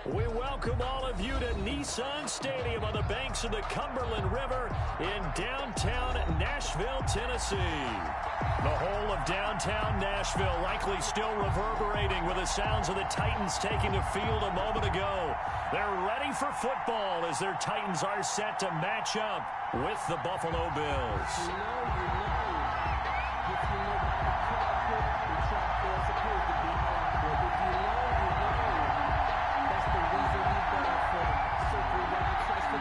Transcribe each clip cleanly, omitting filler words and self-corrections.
We welcome all of you to Nissan Stadium on the banks of the Cumberland River in downtown Nashville, Tennessee. The whole of downtown Nashville likely still reverberating with the sounds of the Titans taking the field a moment ago. They're ready for football as their Titans are set to match up with the Buffalo Bills.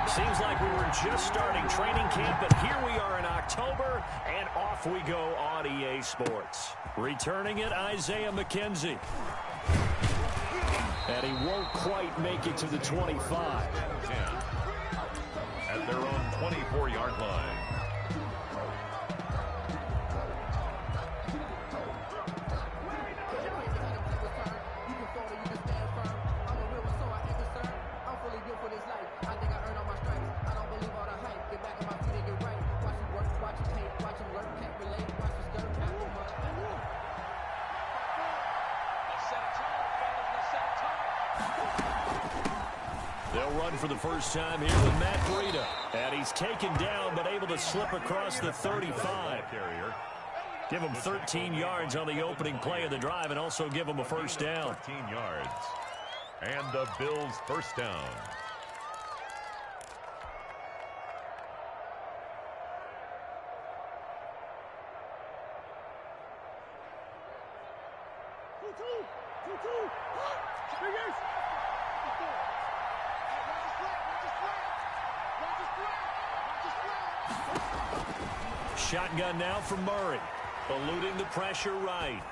Seems like we were just starting training camp, but here we are in October, and off we go on EA Sports. Returning it, Isaiah McKenzie. And he won't quite make it to the 25. 10 at their own 24-yard line. They'll run for the first time here with Matt Breida. And he's taken down but able to slip across the 35. Give him 13 yards on the opening play of the drive and also give him a first down. 13 yards. And the Bills first down. Shotgun now for Murray. Eluding the pressure right.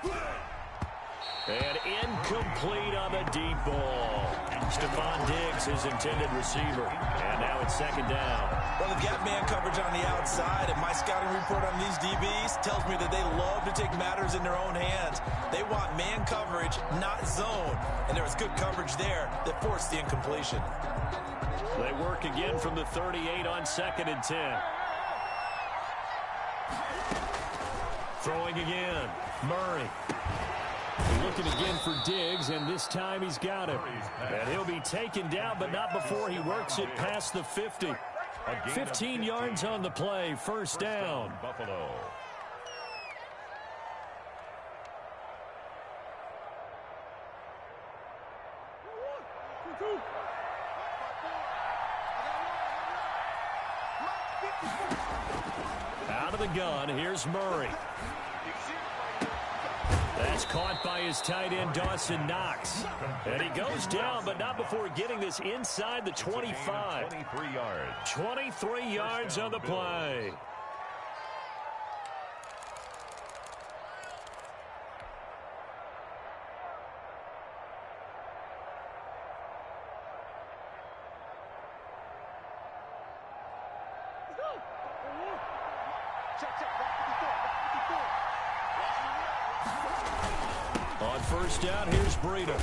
And incomplete on the deep ball. Stephon Diggs, his intended receiver. And now it's second down. Well, they've got man coverage on the outside, and my scouting report on these DBs tells me that they love to take matters in their own hands. They want man coverage, not zone. And there was good coverage there that forced the incompletion. They work again from the 38 on 2nd and 10. Throwing again. Murray. Looking again for Diggs, and this time he's got him. And he'll be taken down, but not before he works it past the 50. 15 yards on the play. First down. Buffalo. Out of the gun, here's Murray. That's caught by his tight end, Dawson Knox. And he goes down, but not before getting this inside the 25. 23 yards. 23 yards on the play. On first down, here's Breida.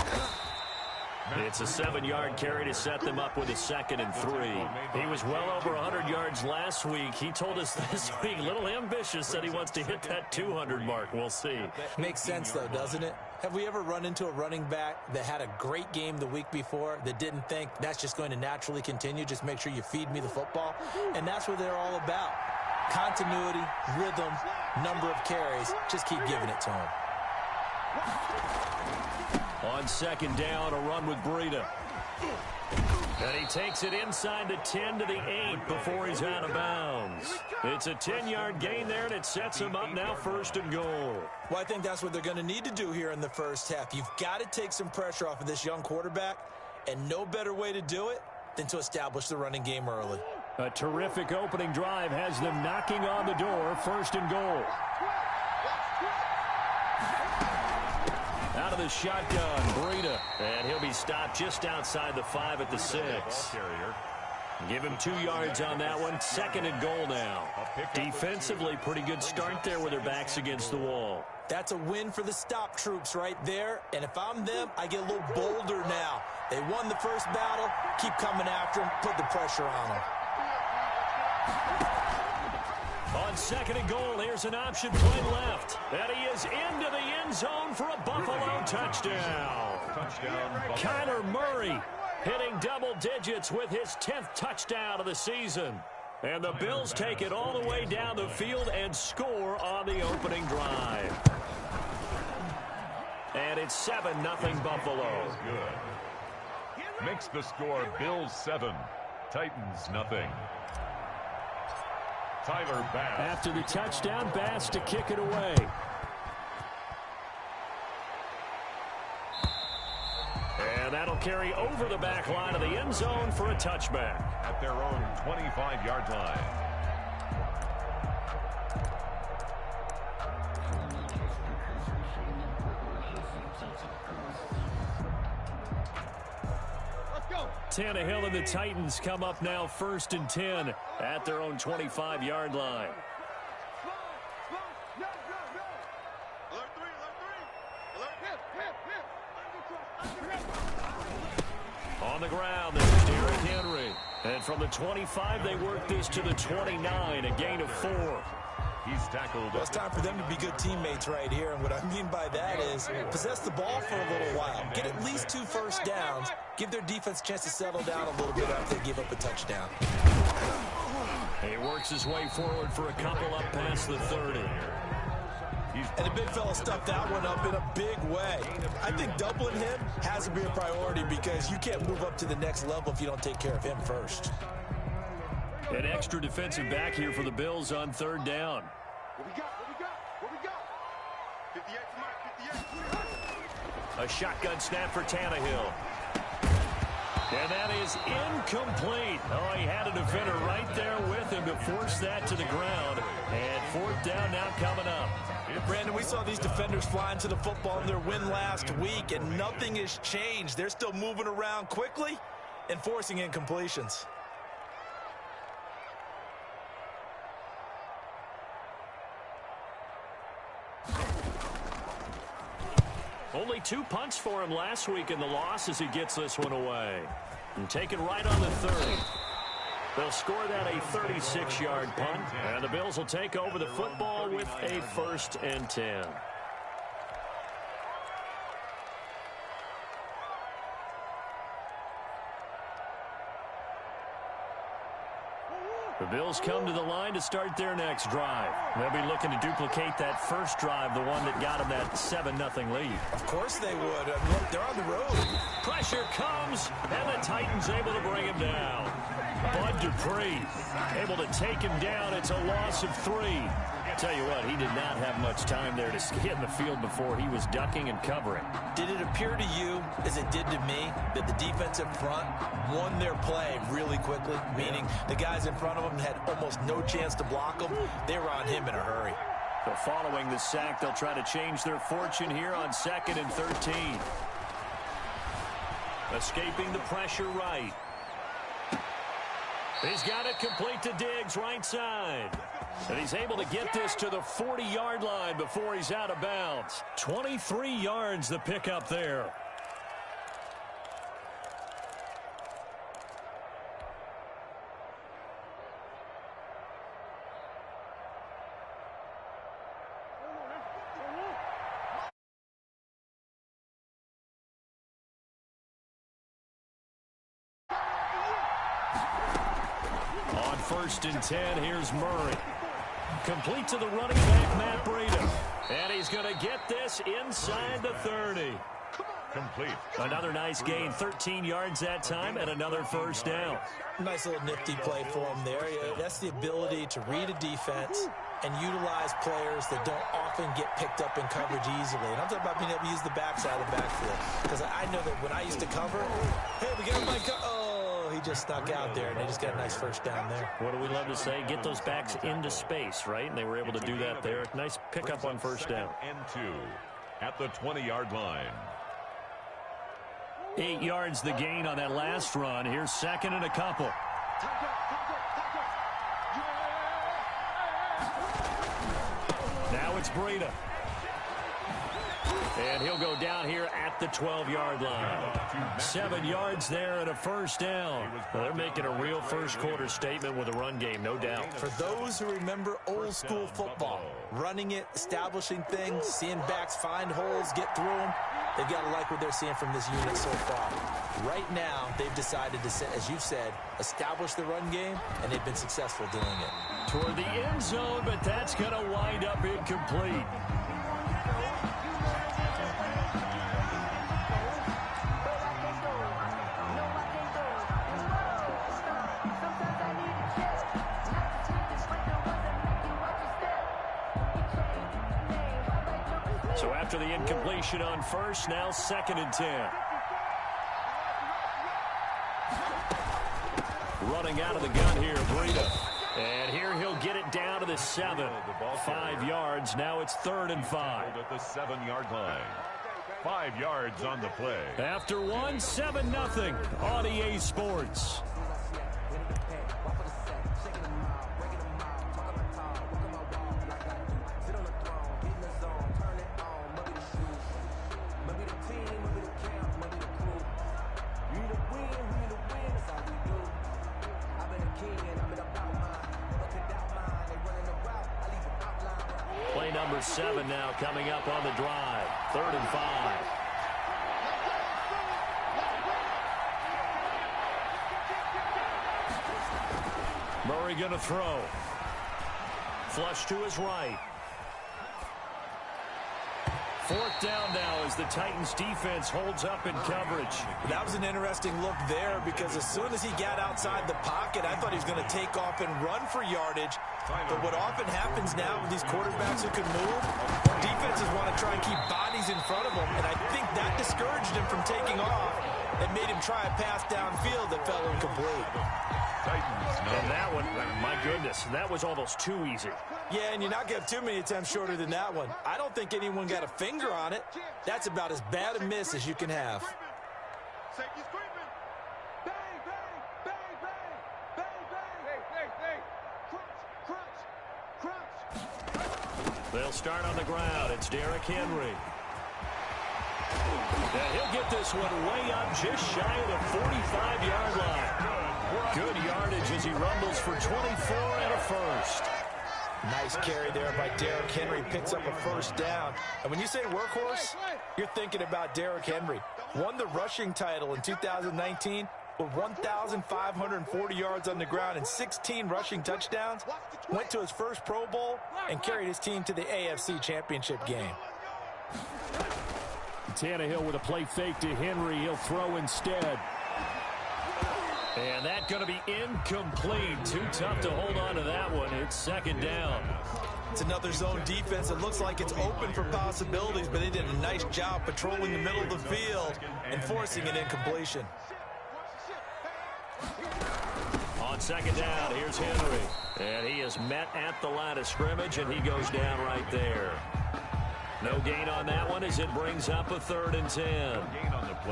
It's a 7-yard carry to set them up with a 2nd and 3. He was well over 100 yards last week. He told us this week, a little ambitious, that he wants to hit that 200 mark. We'll see. Makes sense, though, doesn't it? Have we ever run into a running back that had a great game the week before that didn't think that's just going to naturally continue? Just make sure you feed me the football. And that's what they're all about. Continuity, rhythm, number of carries. Just keep giving it to him. On second down, a run with Breida. And he takes it inside the 10 to the 8 before he's out of bounds. It's a 10-yard gain there, and it sets him up now 1st and goal. Well, I think that's what they're going to need to do here in the first half. You've got to take some pressure off of this young quarterback, and no better way to do it than to establish the running game early. A terrific opening drive has them knocking on the door, 1st and goal. Out of the shotgun, Breida. And he'll be stopped just outside the 5 at the 6. Give him 2 yards on that one. 2nd and goal now. Defensively, pretty good start there with their backs against the wall. That's a win for the stop troops right there. And if I'm them, I get a little bolder now. They won the first battle. Keep coming after them. Put the pressure on them. On 2nd and goal, here's an option play left. And he is into the end zone for a Buffalo touchdown. Kyler Murray hitting double digits with his 10th touchdown of the season. And the Bills take it all the way down the field and score on the opening drive. And it's 7-0 Buffalo. Good. Makes the score Bills 7, Titans nothing. Tyler Bass. After the touchdown, Bass to kick it away. And that'll carry over the back line of the end zone for a touchback. At their own 25-yard line. Tannehill and the Titans come up now 1st and 10 at their own 25-yard line. On the ground, this is Derrick Henry. And from the 25, they work this to the 29, a gain of 4. He's tackled. Well, it's time for them to be good teammates right here. And what I mean by that is possess the ball for a little while. Get at least 2 first downs. Give their defense a chance to settle down a little bit after they give up a touchdown. He works his way forward for a couple up past the 30. And the big fella stuffed that one up in a big way. I think doubling him has to be a priority because you can't move up to the next level if you don't take care of him first. An extra defensive back here for the Bills on 3rd down. What we got? 58. A shotgun snap for Tannehill. And that is incomplete. Oh, he had a defender right there with him to force that to the ground. And 4th down now coming up. Brandon, we saw these defenders flying to the football in their win last week, and nothing has changed. They're still moving around quickly and forcing incompletions. Only 2 punts for him last week in the loss as he gets this one away. And taken right on the 30. They'll score that a 36-yard punt. And the Bills will take over the football with a 1st and 10. The Bills come to the line to start their next drive. They'll be looking to duplicate that first drive, the one that got them that 7-0 lead. Of course they would. I mean, look, they're on the road. Pressure comes, and the Titans able to bring him down. Bud Dupree able to take him down. It's a loss of 3. Tell you what, he did not have much time there to get in the field before he was ducking and covering. Did it appear to you, as it did to me, that the defensive front won their play really quickly? Meaning the guys in front of them had almost no chance to block him. They were on him in a hurry. So following the sack, they'll try to change their fortune here on 2nd and 13. Escaping the pressure right. He's got it complete to Diggs, right side. And he's able to get this to the 40-yard line before he's out of bounds. 23 yards the pickup there. On 1st and 10, here's Murray. Complete to the running back, Matt Breida. And he's going to get this inside the 30. Complete. Another nice gain, 13 yards that time, and another 1st down. Nice little nifty play for him there. That's the ability to read a defense and utilize players that don't often get picked up in coverage easily. And I'm talking about being able to use the backside of the backfield. Because I know that when I used to cover, hey, we got my he just snuck out there, and they just got a nice 1st down there. What do we love to say? Get those backs into space, right? And they were able to do that there. Nice pickup on 1st down. And 2 at the 20-yard line. 8 yards the gain on that last run. Here's 2nd and a couple. Now it's Breida. And he'll go down here at the 12-yard line. 7 yards there and a first down. Well, they're making a real first-quarter statement with a run game, no doubt. For those who remember old-school football, running it, establishing things, seeing backs find holes, get through them, they've got to like what they're seeing from this unit so far. Right now, they've decided to, as you said, establish the run game, and they've been successful doing it. Toward the end zone, but that's going to wind up incomplete. So after the incompletion on first, now 2nd and 10. Running out of the gun here, Breida. And here he'll get it down to the 7. 5 yards. Now it's 3rd and 5. At the 7-yard line. 5 yards on the play. After 1, 7-0 on EA Sports. Play number 7 now coming up on the drive. 3rd and 5. Murray going to throw. Flush to his right. 4th down now as the Titans defense holds up in coverage. That was an interesting look there because as soon as he got outside the pocket, I thought he was going to take off and run for yardage. But what often happens now with these quarterbacks who can move, defenses want to try and keep bodies in front of them, and I think that discouraged him from taking off and made him try a pass downfield that fell incomplete. And that one, my goodness, that was almost too easy. Yeah, and you're not going to have too many attempts shorter than that one. I don't think anyone got a finger on it. That's about as bad a miss as you can have. They'll start on the ground. It's Derrick Henry. And he'll get this one way up just shy of the 45-yard line. Good yardage as he rumbles for 24 and a first. Nice carry there by Derrick Henry. Picks up a first down. And when you say workhorse, you're thinking about Derrick Henry. Won the rushing title in 2019 with 1,540 yards on the ground and 16 rushing touchdowns. Went to his first Pro Bowl and carried his team to the AFC Championship game. Tannehill with a play fake to Henry. He'll throw instead. And that's going to be incomplete. Too tough to hold on to that one. It's 2nd down. It's another zone defense. It looks like it's open for possibilities, but they did a nice job patrolling the middle of the field and forcing an incompletion. On 2nd down, here's Henry. And he is met at the line of scrimmage, and he goes down right there. No gain on that one as it brings up a 3rd and 10.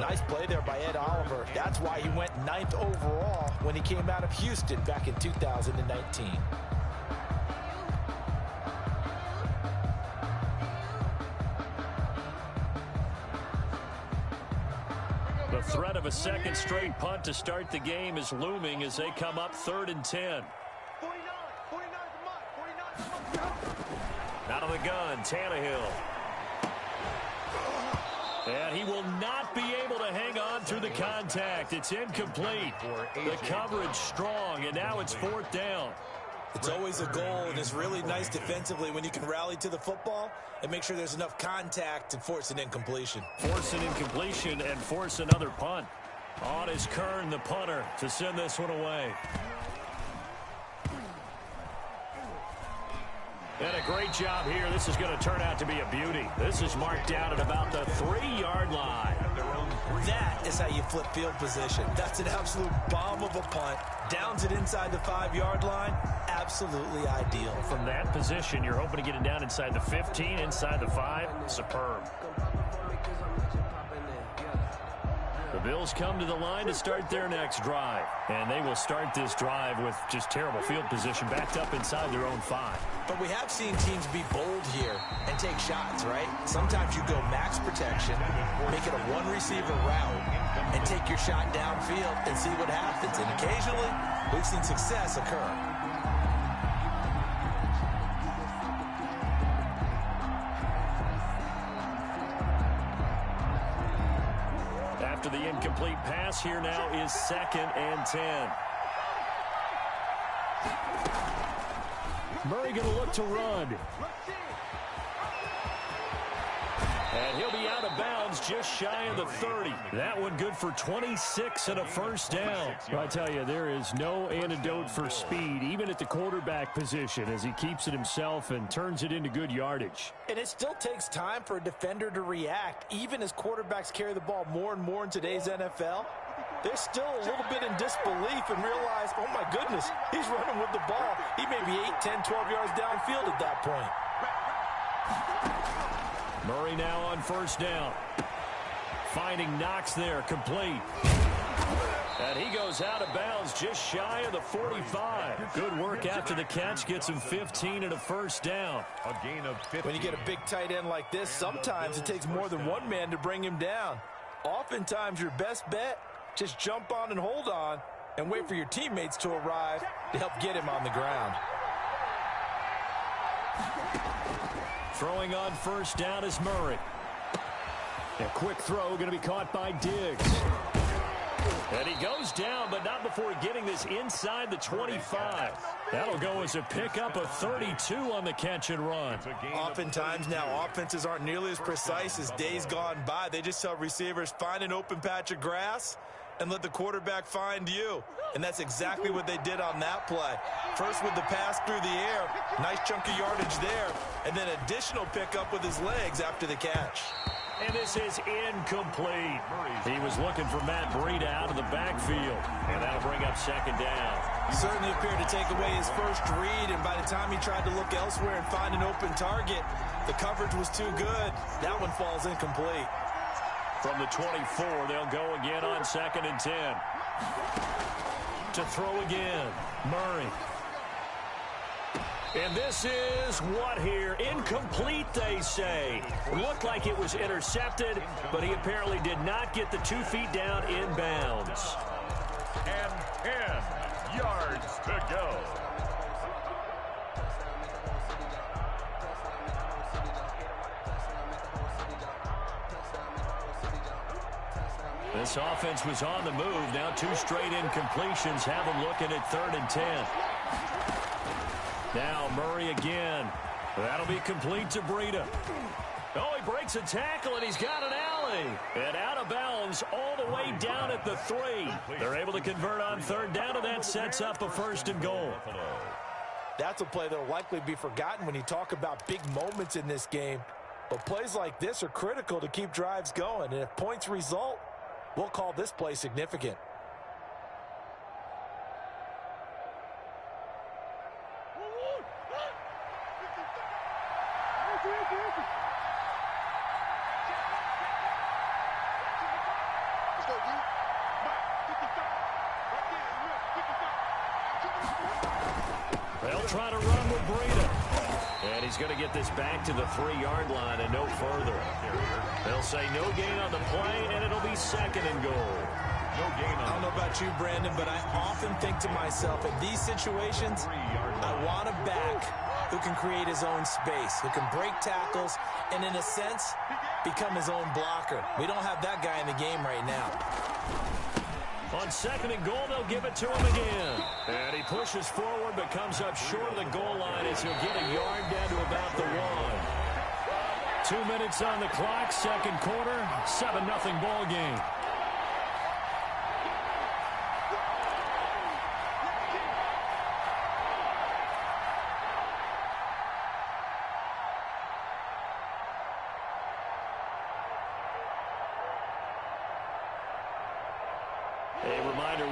Nice play there by Ed Oliver. That's why he went 9th overall when he came out of Houston back in 2019. The threat of a 2nd straight punt to start the game is looming as they come up 3rd and 10. Out of the gun, Tannehill. And he will not be able to hang on through the contact. It's incomplete. The coverage strong, and now it's 4th down. It's always a goal, and it's really nice defensively when you can rally to the football and make sure there's enough contact to force an incompletion. Force an incompletion and force another punt. On is Kern, the punter, to send this one away. And a great job here. This is going to turn out to be a beauty. This is marked down at about the 3-yard line. That is how you flip field position. That's an absolute bomb of a punt. Downs it inside the 5-yard line. Absolutely ideal. From that position, you're hoping to get it down inside the 15, inside the 5. Superb. The Bills come to the line to start their next drive. And they will start this drive with just terrible field position backed up inside their own 5. But we have seen teams be bold here and take shots, right? Sometimes you go max protection, make it a one-receiver route, and take your shot downfield and see what happens. And occasionally, we've seen success occur. After the incomplete pass, here now is 2nd and 10. Murray going to look to run. And he'll be out of bounds just shy of the 30. That one good for 26 and a first down. Well, I tell you, there is no antidote for speed, even at the quarterback position, as he keeps it himself and turns it into good yardage. And it still takes time for a defender to react. Even as quarterbacks carry the ball more and more in today's NFL, they're still a little bit in disbelief and realize, oh my goodness, he's running with the ball. He may be 8, 10, 12 yards downfield at that point. Murray now on first down. Finding Knox there, complete. And he goes out of bounds just shy of the 45. Good work after the catch. Gets him 15 and a first down. A gain of 50. When you get a big tight end like this, sometimes it takes more than one man to bring him down. Oftentimes, your best bet, just jump on and hold on and wait for your teammates to arrive to help get him on the ground. Throwing on first down is Murray. A quick throw going to be caught by Diggs. And he goes down, but not before getting this inside the 25. That'll go as a pickup of 32 on the catch and run. Oftentimes now, offenses aren't nearly as precise as days gone by. They just tell receivers, find an open patch of grass and let the quarterback find you. And that's exactly what they did on that play. First with the pass through the air, nice chunk of yardage there, and then additional pickup with his legs after the catch. And this is incomplete. He was looking for Matt Breida out of the backfield. And that'll bring up 2nd down. Certainly appeared to take away his first read, and by the time he tried to look elsewhere and find an open target, the coverage was too good. That one falls incomplete. From the 24, they'll go again on 2nd and 10. To throw again, Murray. And this is what here? Incomplete, they say. Looked like it was intercepted, but he apparently did not get the 2 feet down in bounds. And 10 yards to go. This offense was on the move. Now 2 straight incompletions have them looking at 3rd and 10. Now Murray again. That'll be complete to Breida. Oh, he breaks a tackle, and he's got an alley. And out of bounds all the way down at the 3. They're able to convert on 3rd down, and that sets up a 1st and goal. That's a play that will likely be forgotten when you talk about big moments in this game. But plays like this are critical to keep drives going. And if points result, we'll call this play significant. They'll try to run with Breida. And he's going to get this back to the 3-yard line and no further. They'll say no gain on the play, and it'll be 2nd and goal. No gain on. I don't know about you, Brandon, but I often think to myself, in these situations, I want a back who can create his own space, who can break tackles, and in a sense, become his own blocker. We don't have that guy in the game right now. On 2nd and goal, they'll give it to him again. And he pushes forward, but comes up short of the goal line as he'll get a yard down to about the 1. 2 minutes on the clock, 2nd quarter, 7-0 ball game.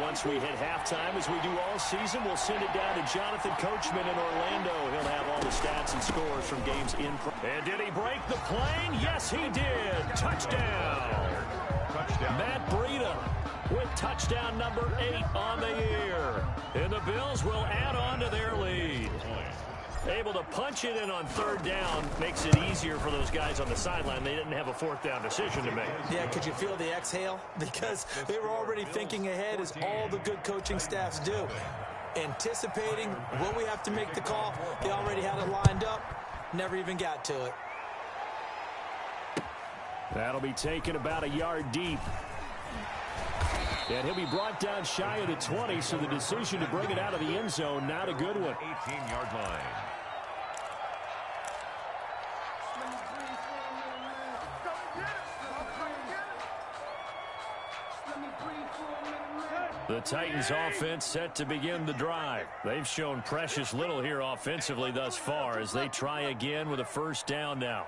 Once we hit halftime, as we do all season, we'll send it down to Jonathan Coachman in Orlando. He'll have all the stats and scores from games in. And did he break the plane? Yes, he did. Touchdown. touchdown. Matt Breida with touchdown number 8 on the year. And the Bills will add on to their lead. Able to punch it in on third down makes it easier for those guys on the sideline. They didn't have a fourth down decision to make. Yeah, could you feel the exhale? Because they were already thinking ahead, as all the good coaching staffs do. Anticipating, will we have to make the call? They already had it lined up. Never even got to it. That'll be taken about a yard deep. And he'll be brought down shy of the 20, so the decision to bring it out of the end zone, not a good one. 18-yard line. The Titans offense set to begin the drive. They've shown precious little here offensively thus far as they try again with a first down now.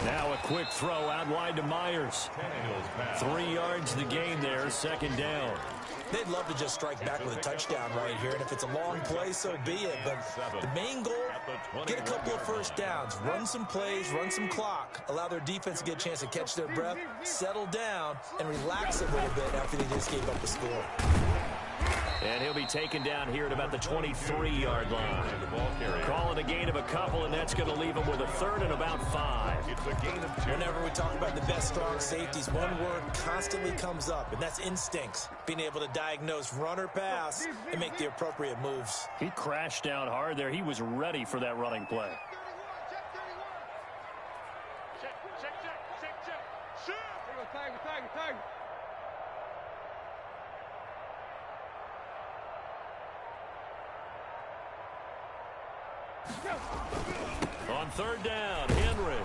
Now a quick throw out wide to Myers. 3 yards the gain there, second down. They'd love to just strike back with a touchdown right here, and if it's a long play, so be it. But the main goal, get a couple of first downs, run some plays, run some clock, allow their defense to get a chance to catch their breath, settle down, and relax a little bit after they just gave up the score. And he'll be taken down here at about the 23-yard line. Calling a gain of a couple, and that's going to leave him with a third and about 5. Whenever we talk about the best strong safeties, one word constantly comes up, and that's instincts. Being able to diagnose run or pass and make the appropriate moves. He crashed down hard there. He was ready for that running play. On third down, Henry.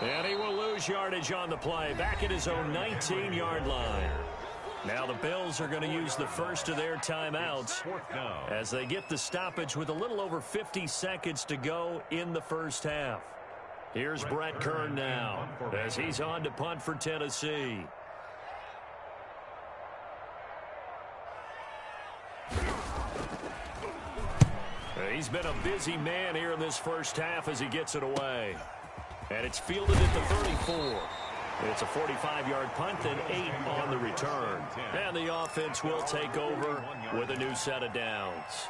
And he will lose yardage on the play. Back at his own 19-yard line. Now the Bills are going to use the first of their timeouts as they get the stoppage with a little over 50 seconds to go in the first half. Here's Brett Kern now as he's on to punt for Tennessee. He's been a busy man here in this first half as he gets it away. And it's fielded at the 34. It's a 45-yard punt and 8 on the return. And the offense will take over with a new set of downs.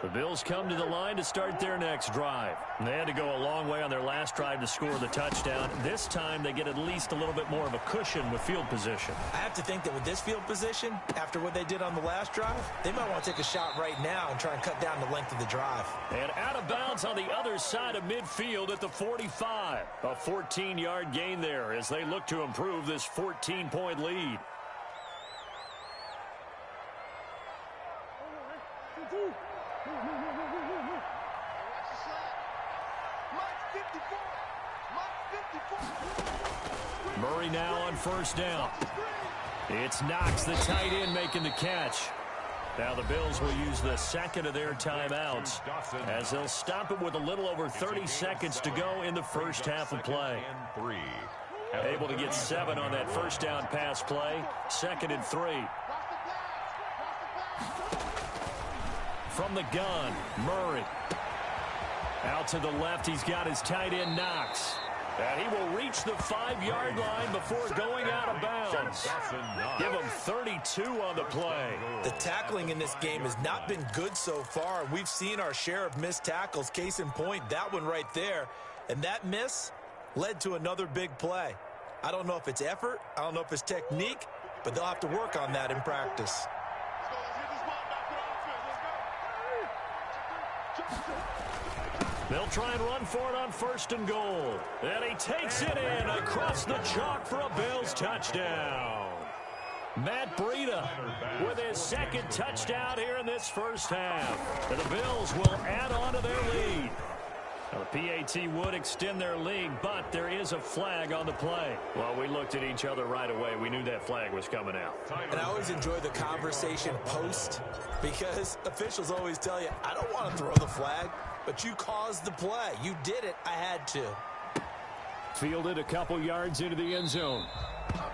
The Bills come to the line to start their next drive. They had to go a long way on their last drive to score the touchdown. This time they get at least a little bit more of a cushion with field position. I have to think that with this field position, after what they did on the last drive, they might want to take a shot right now and try and cut down the length of the drive. And out of bounds on the other side of midfield at the 45. A 14-yard gain there as they look to improve this 14-point lead. Murray now on first down. It's Knox, the tight end, making the catch. Now the Bills will use the second of their timeouts as they'll stop it with a little over 30 seconds to go in the first half of play. Able to get 7 on that first down pass play. 2nd and 3. From the gun, Murray. Out to the left, he's got his tight end, Knox. And he will reach the 5-yard line before going out of bounds. Give him 32 on the play. The tackling in this game has not been good so far. We've seen our share of missed tackles. Case in point, that one right there. And that miss led to another big play. I don't know if it's effort. I don't know if it's technique. But they'll have to work on that in practice. They'll try and run for it on 1st and goal. And he takes it in across the chalk for a Bills touchdown. Matt Breida with his 2nd touchdown here in this first half. And the Bills will add on to their lead. Well, the PAT would extend their lead, but there is a flag on the play. Well, we looked at each other right away. We knew that flag was coming out. And I always enjoy the conversation post because officials always tell you, I don't want to throw the flag, but you caused the play. You did it. I had to. Fielded a couple yards into the end zone.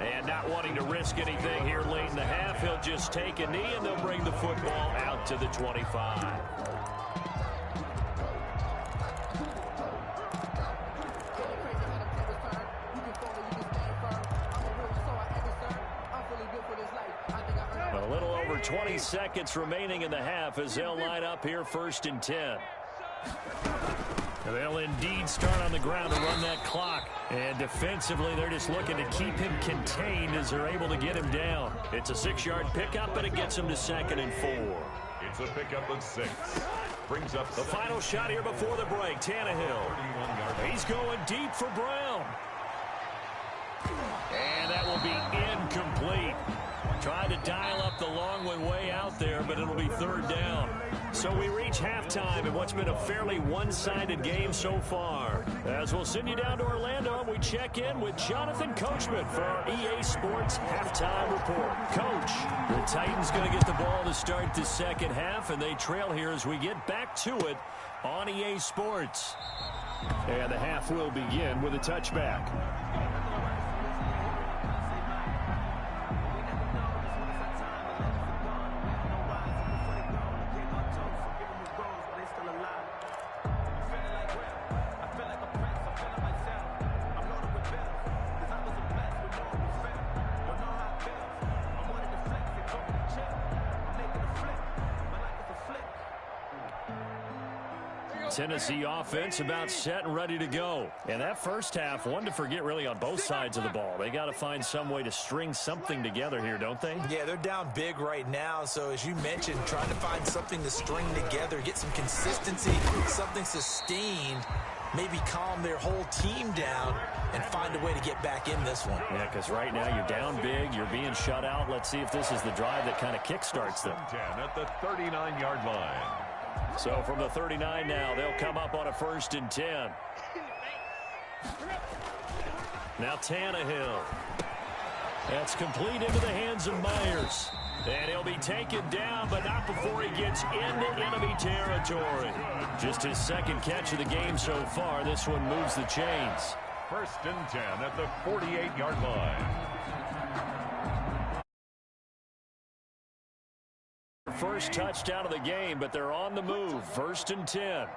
And not wanting to risk anything here late in the half, he'll just take a knee, and they'll bring the football out to the 25. A little over 20 seconds remaining in the half as they'll line up here 1st and 10. They'll indeed start on the ground to run that clock. And defensively, they're just looking to keep him contained as they're able to get him down. It's a 6-yard pickup, and it gets him to 2nd and 4. It's a pickup of 6. Brings up the final shot here before the break. Tannehill. He's going deep for Brown. And that will be incomplete. Trying to dial up the long one way out there, but it'll be 3rd down. So we reach halftime in what's been a fairly one-sided game so far. As we'll send you down to Orlando, we check in with Jonathan Coachman for our EA Sports Halftime Report. Coach, the Titans going to get the ball to start the second half, and they trail here as we get back to it on EA Sports. And the half will begin with a touchback. Tennessee offense about set and ready to go. And that first half, one to forget really on both sides of the ball. They got to find some way to string something together here, don't they? Yeah, they're down big right now. So as you mentioned, trying to find something to string together, get some consistency, something sustained, maybe calm their whole team down and find a way to get back in this one. Yeah, because right now you're down big, you're being shut out. Let's see if this is the drive that kind of kickstarts them. 10 at the 39-yard line. So from the 39 now, they'll come up on a 1st and 10. Now Tannehill. That's complete into the hands of Myers. And he'll be taken down, but not before he gets into enemy territory. Just his 2nd catch of the game so far. This one moves the chains. 1st and 10 at the 48-yard line. First touchdown of the game, but they're on the move. 1st and 10.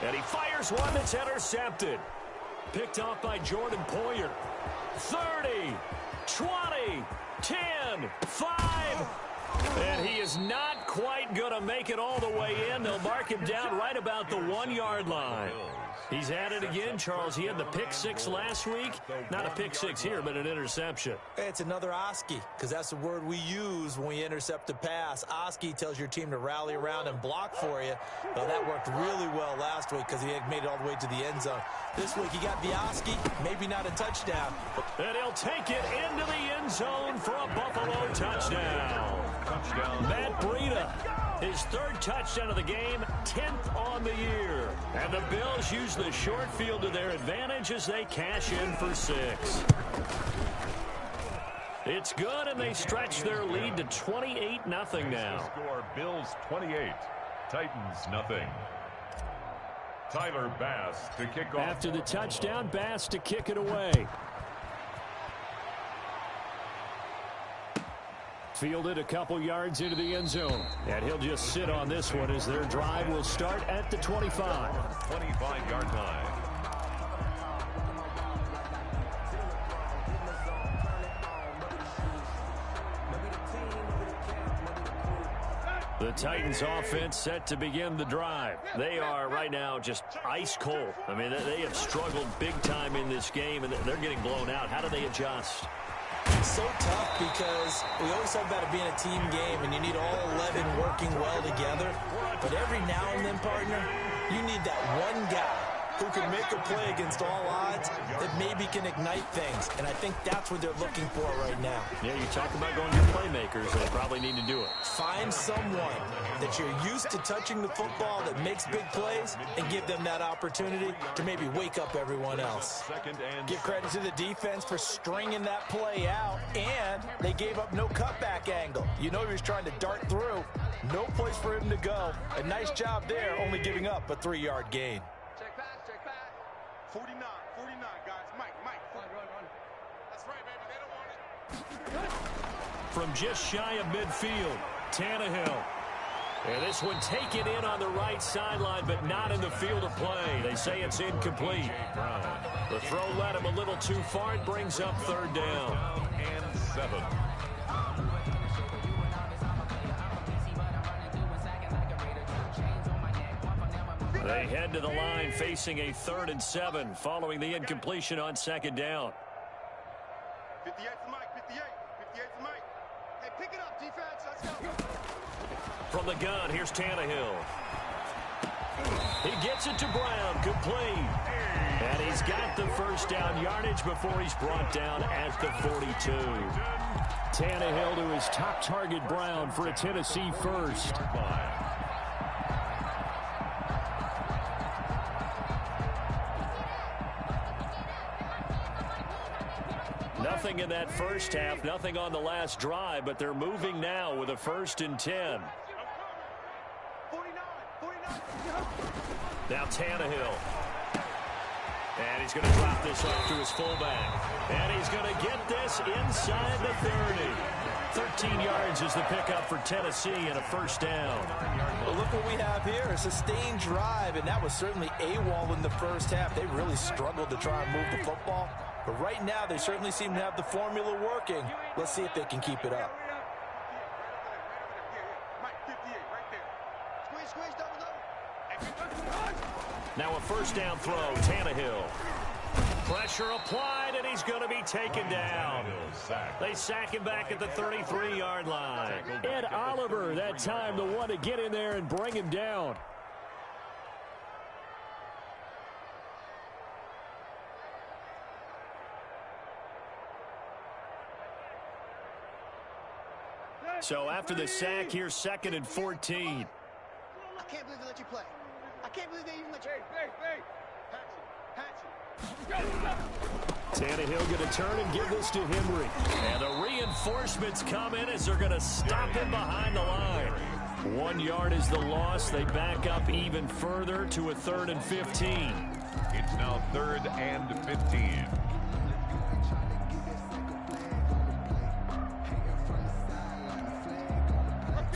And he fires one that's intercepted. Picked off by Jordan Poyer. 30, 20, 10, 5. And he is not quite going to make it all the way in. They'll mark him down right about the 1-yard line. He's at it again, Charles. He had the pick 6 last week. Not a pick 6 here, but an interception. It's another Oski, because that's the word we use when we intercept a pass. Oski tells your team to rally around and block for you. Well, that worked really well last week because he had made it all the way to the end zone. This week he got the Oski, maybe not a touchdown. And he'll take it into the end zone for a Buffalo touchdown. Matt Breida, his 3rd touchdown of the game, 10th on the year. And the Bills use the short field to their advantage as they cash in for 6. It's good, and they stretch their lead to 28-0 now. Score Bills 28, Titans nothing. Tyler Bass to kick off. After the touchdown, Bass to kick it away. Fielded a couple yards into the end zone. And he'll just sit on this one as their drive will start at the 25. 25-yard line. The Titans offense set to begin the drive. They are right now just ice cold. I mean, they have struggled big time in this game, and they're getting blown out. How do they adjust? It's so tough because we always talk about it being a team game, and you need all 11 working well together. But every now and then, partner, you need that one guy who can make a play against all odds that maybe can ignite things. And I think that's what they're looking for right now. Yeah, you talk about going to playmakers. They probably need to do it. Find someone that you're used to touching the football that makes big plays and give them that opportunity to maybe wake up everyone else. Give credit to the defense for stringing that play out, and they gave up no cutback angle. You know he was trying to dart through. No place for him to go. A nice job there, only giving up a 3-yard gain. Check back. 49, guys. Mike. Run. That's right, baby. They don't want it. From just shy of midfield, Tannehill. And this one taken in on the right sideline, but not in the field of play. They say it's incomplete. The throw led him a little too far. It brings up 3rd down. And 7. They head to the line facing a 3rd and 7 following the incompletion on 2nd down. 58 for Mike. 58 for Mike. Hey, pick it up, defense. Let's go. From the gun, here's Tannehill. He gets it to Brown, complete. And he's got the 1st down yardage before he's brought down at the 42. Tannehill to his top target, Brown, for a Tennessee 1st. Nothing in that first half, nothing on the last drive, but they're moving now with a 1st and 10. 49. Now Tannehill. And he's going to drop this off to his fullback. And he's going to get this inside the 30. 13 yards is the pickup for Tennessee and a 1st down. Well, look what we have here, a sustained drive, and that was certainly AWOL in the first half. They really struggled to try and move the football. But right now, they certainly seem to have the formula working. Let's see if they can keep it up. Mike, 58, right there. Squeeze, double. Now a 1st down throw, Tannehill. Pressure applied, and he's going to be taken down. They sack him back at the 33-yard line. Ed Oliver, that time, the one to get in there and bring him down. So after the sack, here's 2nd and 14. I can't believe they let you play. I can't believe they even let you. Tannehill going to turn and give this to Henry. And the reinforcements come in as they're going to stop him behind the line. 1 yard is the loss. They back up even further to a 3rd and 15. It's now 3rd and 15.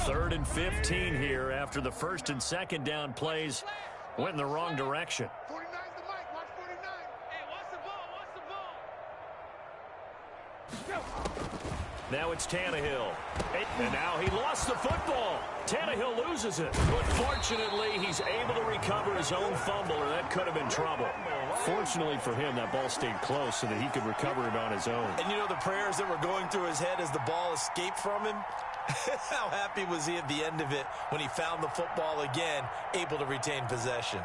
Third and 15 here after the 1st and 2nd down plays went in the wrong direction. 49's the mic. Watch 49. Hey, watch the ball. Now it's Tannehill. And now he lost the football. Tannehill loses it. But fortunately, he's able to recover his own fumble, or that could have been trouble. Fortunately for him, that ball stayed close so that he could recover it on his own. And you know the prayers that were going through his head as the ball escaped from him? How happy was he at the end of it when he found the football again, able to retain possession?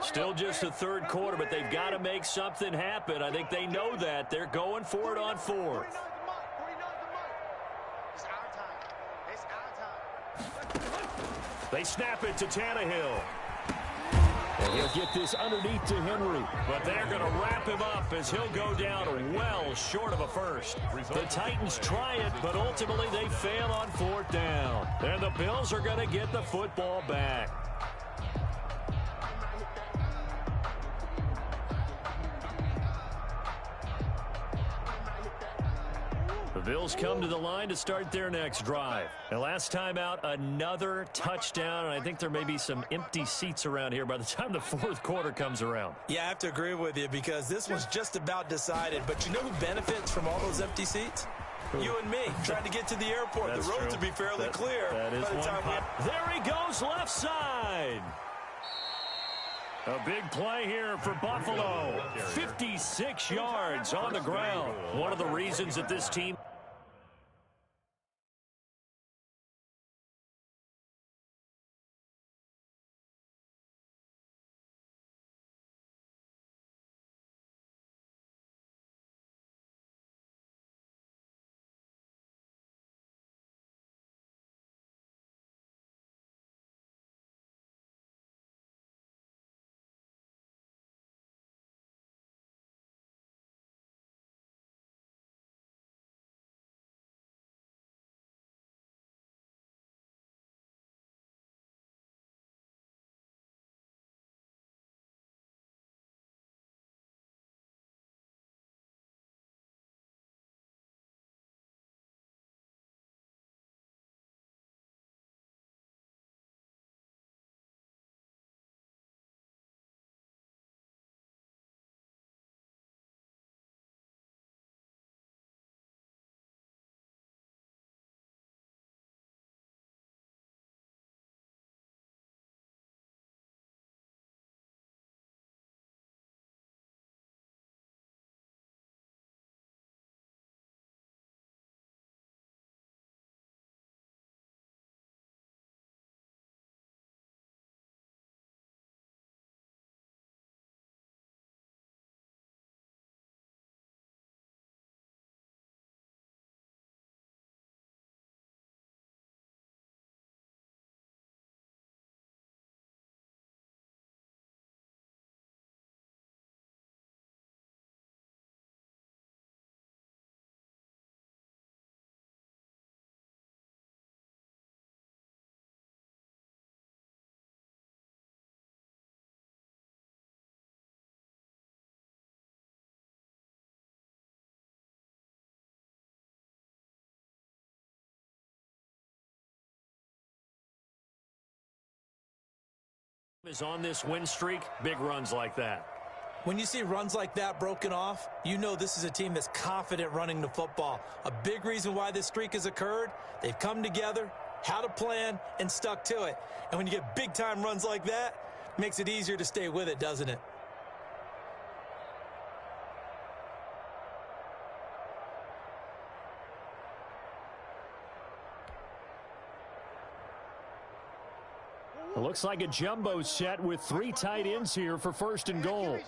Still just the 3rd quarter, but they've got to make something happen. I think they know that. They're going for it on 4th. They snap it to Tannehill. And he'll get this underneath to Henry. But they're going to wrap him up as he'll go down well short of a 1st. The Titans try it, but ultimately they fail on 4th down. And the Bills are going to get the football back. The Bills come to the line to start their next drive. And last time out, another touchdown. And I think there may be some empty seats around here by the time the 4th quarter comes around. Yeah, I have to agree with you because this was just about decided. But you know who benefits from all those empty seats? You and me, trying to get to the airport. That's the roads true. would be fairly clear. That is by the one time pop. There he goes, left side. A big play here for Buffalo. 56 yards on the ground. One of the reasons that this team is on this win streak, big runs like that. When you see runs like that broken off, you know this is a team that's confident running the football. A big reason why this streak has occurred, they've come together, had a plan, and stuck to it. And when you get big-time runs like that, it makes it easier to stay with it, doesn't it? It looks like a jumbo set with 3 tight ends here for first and goal.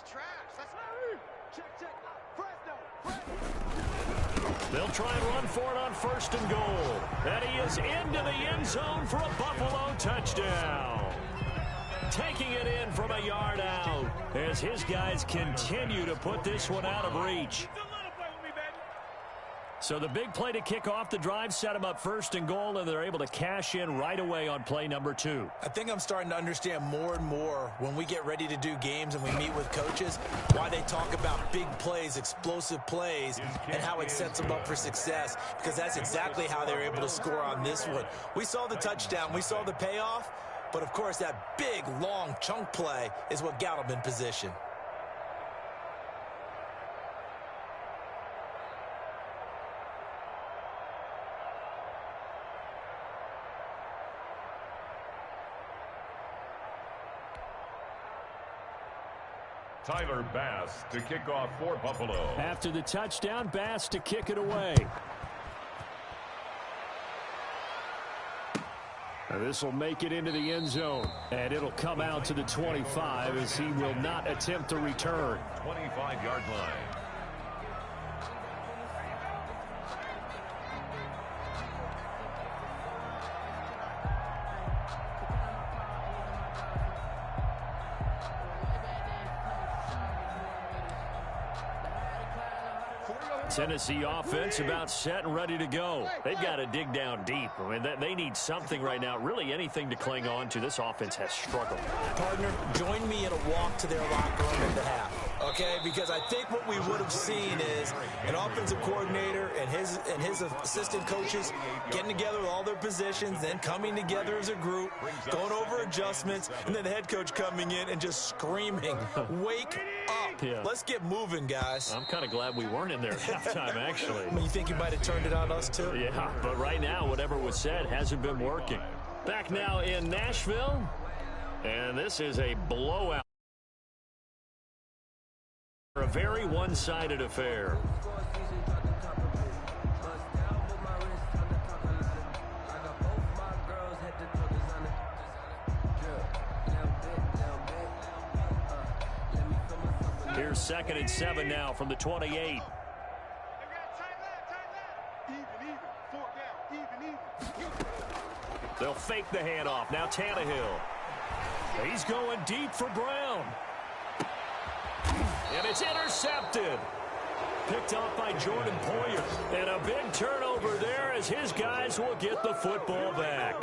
They'll try and run for it on first and goal. And he is into the end zone for a Buffalo touchdown. Taking it in from a yard out as his guys continue to put this one out of reach. So the big play to kick off the drive set them up first and goal, and they're able to cash in right away on play number 2. I think I'm starting to understand more and more when we get ready to do games and we meet with coaches why they talk about big plays, explosive plays, and how it sets them up for success, because that's exactly how they were able to score on this one. We saw the touchdown. We saw the payoff, but, of course, that big, long chunk play is what got them in position. Tyler Bass to kick off for Buffalo. After the touchdown, Bass to kick it away. This will make it into the end zone, and it'll come out to the 25 as he will not attempt to return. 25-yard line. Tennessee offense about set and ready to go. They've got to dig down deep. I mean, they need something right now, really anything to cling on to. This offense has struggled. Partner, join me in a walk to their locker room at the half, okay? Because I think what we would have seen is an offensive coordinator and his assistant coaches getting together with all their positions, then coming together as a group, going over adjustments, and then the head coach coming in and just screaming, "Wake up. Yeah. Let's get moving, guys." I'm kind of glad we weren't in there at halftime, actually. You think you might have turned it on us, too? Yeah, but right now, whatever was said hasn't been working. Back now in Nashville, and this is a blowout. A very one-sided affair. Here's 2nd and 7 now from the 28. They'll fake the handoff. Now Tannehill. He's going deep for Brown. And it's intercepted. Picked off by Jordan Poyer. And a big turnover there as his guys will get the football back.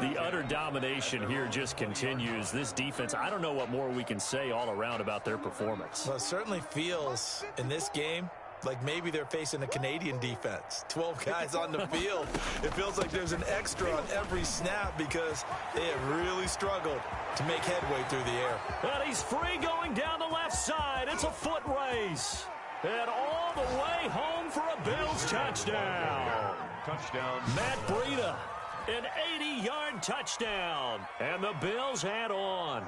The utter domination here just continues. This defense, I don't know what more we can say all around about their performance. Well, it certainly feels in this game like maybe they're facing a Canadian defense. 12 guys on the field. It feels like there's an extra on every snap because they have really struggled to make headway through the air. And he's free going down the left side. It's a foot race. And all the way home for a Bills touchdown. Touchdown. Matt Breida, an 80-yard touchdown. And the Bills add on.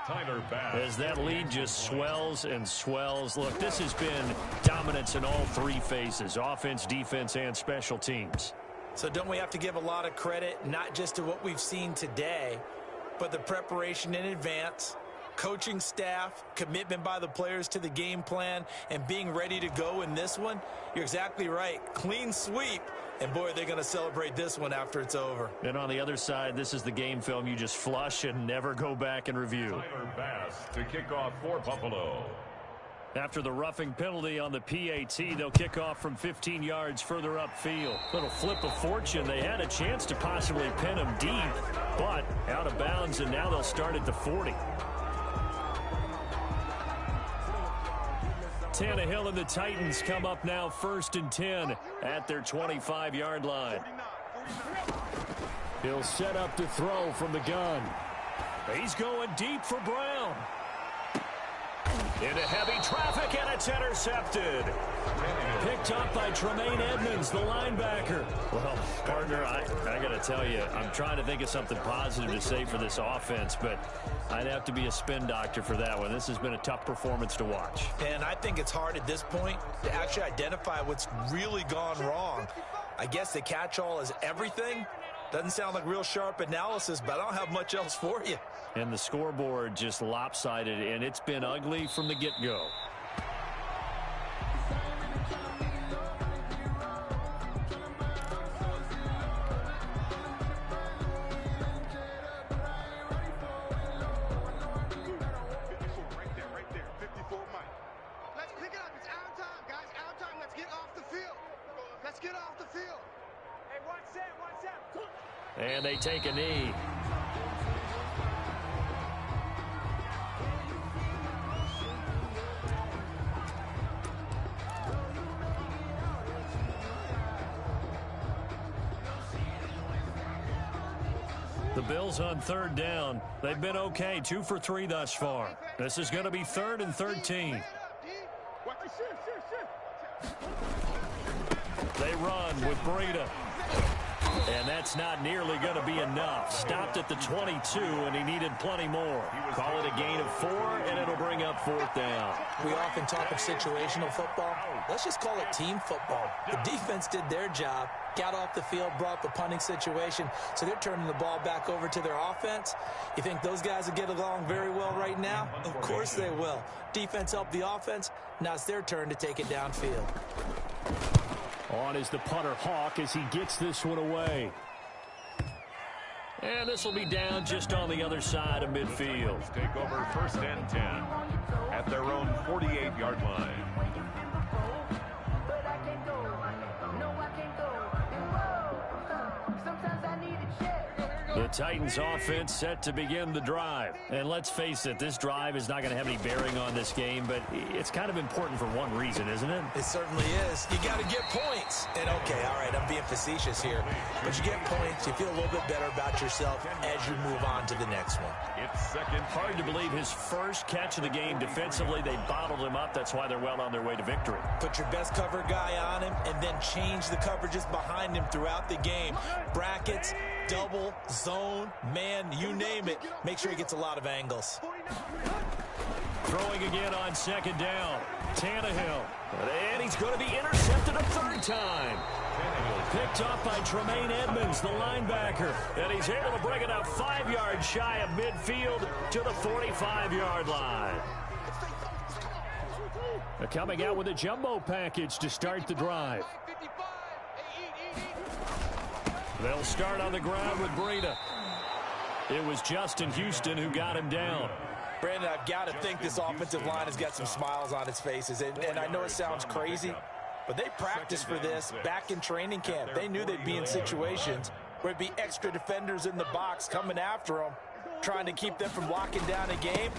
Tyler Bass. As that lead just swells and swells. Look, this has been dominance in all three phases, offense, defense, and special teams. So don't we have to give a lot of credit, not just to what we've seen today, but the preparation in advance, coaching staff, commitment by the players to the game plan, and being ready to go in this one? You're exactly right. Clean sweep. And, boy, they're going to celebrate this one after it's over. And on the other side, this is the game film you just flush and never go back and review. Tyler Bass to kick off for Buffalo. After the roughing penalty on the PAT, they'll kick off from 15 yards further upfield. Little flip of fortune. They had a chance to possibly pin him deep, but out of bounds, and now they'll start at the 40. Tannehill and the Titans come up now 1st and 10 at their 25-yard line. He'll set up to throw from the gun. He's going deep for Brown. Into heavy traffic, and it's intercepted. Picked up by Tremaine Edmonds, the linebacker. Well, partner, I got to tell you, I'm trying to think of something positive to say for this offense, but I'd have to be a spin doctor for that one. This has been a tough performance to watch. And I think it's hard at this point to actually identify what's really gone wrong. I guess the catch-all is everything. Doesn't sound like real sharp analysis, but I don't have much else for you. And the scoreboard just lopsided, and it's been ugly from the get-go. And they take a knee. The Bills on 3rd down. They've been okay, 2 for 3 thus far. This is going to be 3rd and 13. They run with Breida. And that's not nearly going to be enough. Stopped at the 22, and he needed plenty more. Call it a gain of 4, and it'll bring up 4th down. We often talk of situational football. Let's just call it team football. The defense did their job, got off the field, brought the punting situation, so they're turning the ball back over to their offense. You think those guys will get along very well right now? Of course they will. Defense helped the offense. Now it's their turn to take it downfield. On is the punter Hawk as he gets this one away. And this will be down just on the other side of midfield. Take over 1st and 10 at their own 48-yard line. The Titans offense set to begin the drive. And let's face it, this drive is not going to have any bearing on this game, but it's kind of important for one reason, isn't it? It certainly is. You got to get points. And okay, all right, I'm being facetious here, but you get points, you feel a little bit better about yourself as you move on to the next one. It's 2nd. Hard to believe his first catch of the game. Defensively, they bottled him up. That's why they're well on their way to victory. Put your best cover guy on him and then change the coverages behind him throughout the game. Brackets, double, zone, man, you name it. Make sure he gets a lot of angles. Throwing again on second down. Tannehill. And he's going to be intercepted a third time. Picked off by Tremaine Edmonds, the linebacker. And he's able to bring it up 5 yards shy of midfield to the 45-yard line. They're coming out with a jumbo package to start the drive. They'll start on the ground with Breida. It was Justin Houston who got him down. Brandon, I've got to think this offensive line has got some smiles on its faces. And I know it sounds crazy, but they practiced for this back in training camp. They knew they'd be in situations where it'd be extra defenders in the box coming after them, trying to keep them from locking down a game.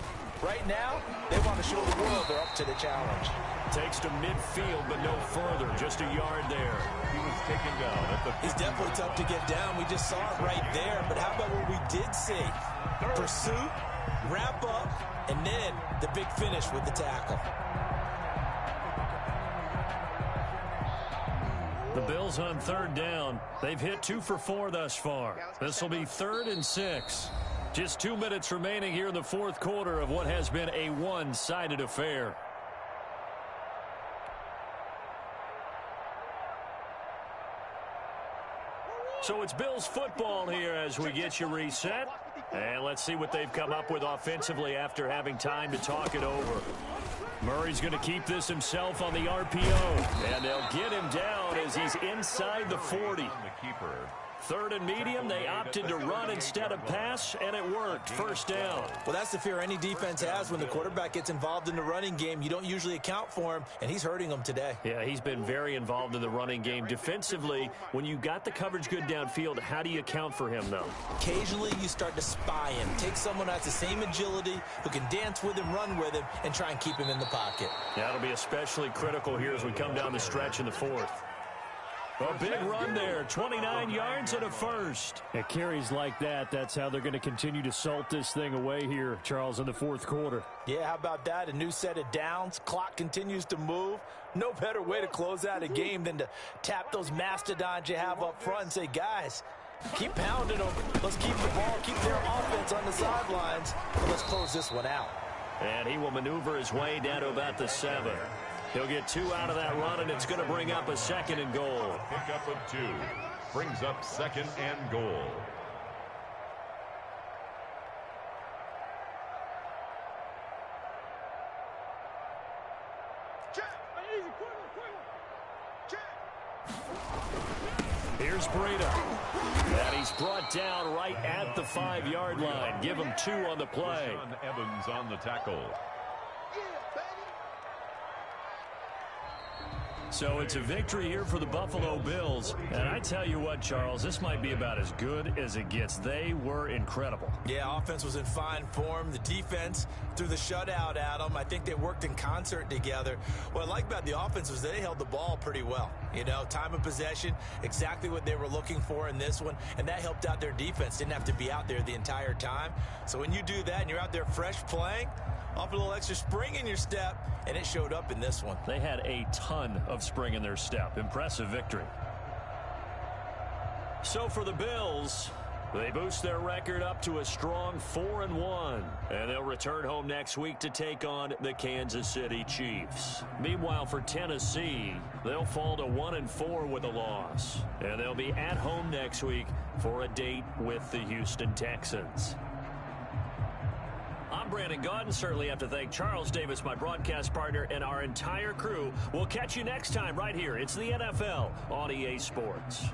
Right now, they want to show the world they're up to the challenge. Takes to midfield, but no further. Just a yard there. He was taken down at the 50. He's definitely tough to get down. We just saw it right there. But how about what we did see? Pursuit, wrap up, and then the big finish with the tackle. The Bills on third down. They've hit 2 for 4 thus far. This will be 3rd and 6. Just 2 minutes remaining here in the fourth quarter of what has been a one-sided affair. So it's Bills football here as we get you reset. And let's see what they've come up with offensively after having time to talk it over. Murray's going to keep this himself on the RPO. And they'll get him down as he's inside the 40. The keeper. 3rd and medium, they opted to run instead of pass, and it worked. First down. Well, that's the fear any defense has when the quarterback gets involved in the running game. You don't usually account for him, and he's hurting them today. Yeah, he's been very involved in the running game. Defensively, when you got the coverage good downfield, how do you account for him, though? Occasionally, you start to spy him. Take someone who has the same agility, who can dance with him, run with him, and try and keep him in the pocket. That'll be especially critical here as we come down the stretch in the fourth. A big run there, 29 yards and a first. At carries like that, that's how they're going to continue to salt this thing away here, Charles, in the fourth quarter. Yeah, how about that? A new set of downs. Clock continues to move. No better way to close out a game than to tap those mastodons you have up front and say, guys, keep pounding them. Let's keep the ball, keep their offense on the sidelines, and let's close this one out. And he will maneuver his way down to about the 7. He'll get 2 out of that run, and it's going to bring up a 2nd and goal. Pickup of 2. Brings up 2nd and goal. Here's Breida. And he's brought down right at the 5-yard line. Give him 2 on the play. Evans on the tackle. So it's a victory here for the Buffalo Bills. And I tell you what, Charles, this might be about as good as it gets. They were incredible. Yeah, offense was in fine form. The defense threw the shutout at them. I think they worked in concert together. What I like about the offense was they held the ball pretty well. You know, time of possession, exactly what they were looking for in this one. And that helped out their defense. Didn't have to be out there the entire time. So when you do that and you're out there fresh playing, off a little extra spring in your step, and it showed up in this one. They had a ton of spring in their step. Impressive victory. So for the Bills, they boost their record up to a strong 4-1. And they'll return home next week to take on the Kansas City Chiefs. Meanwhile, for Tennessee, they'll fall to 1-4 with a loss. And they'll be at home next week for a date with the Houston Texans. I'm Brandon Gaudin. Certainly have to thank Charles Davis, my broadcast partner, and our entire crew. We'll catch you next time right here. It's the NFL on EA Sports.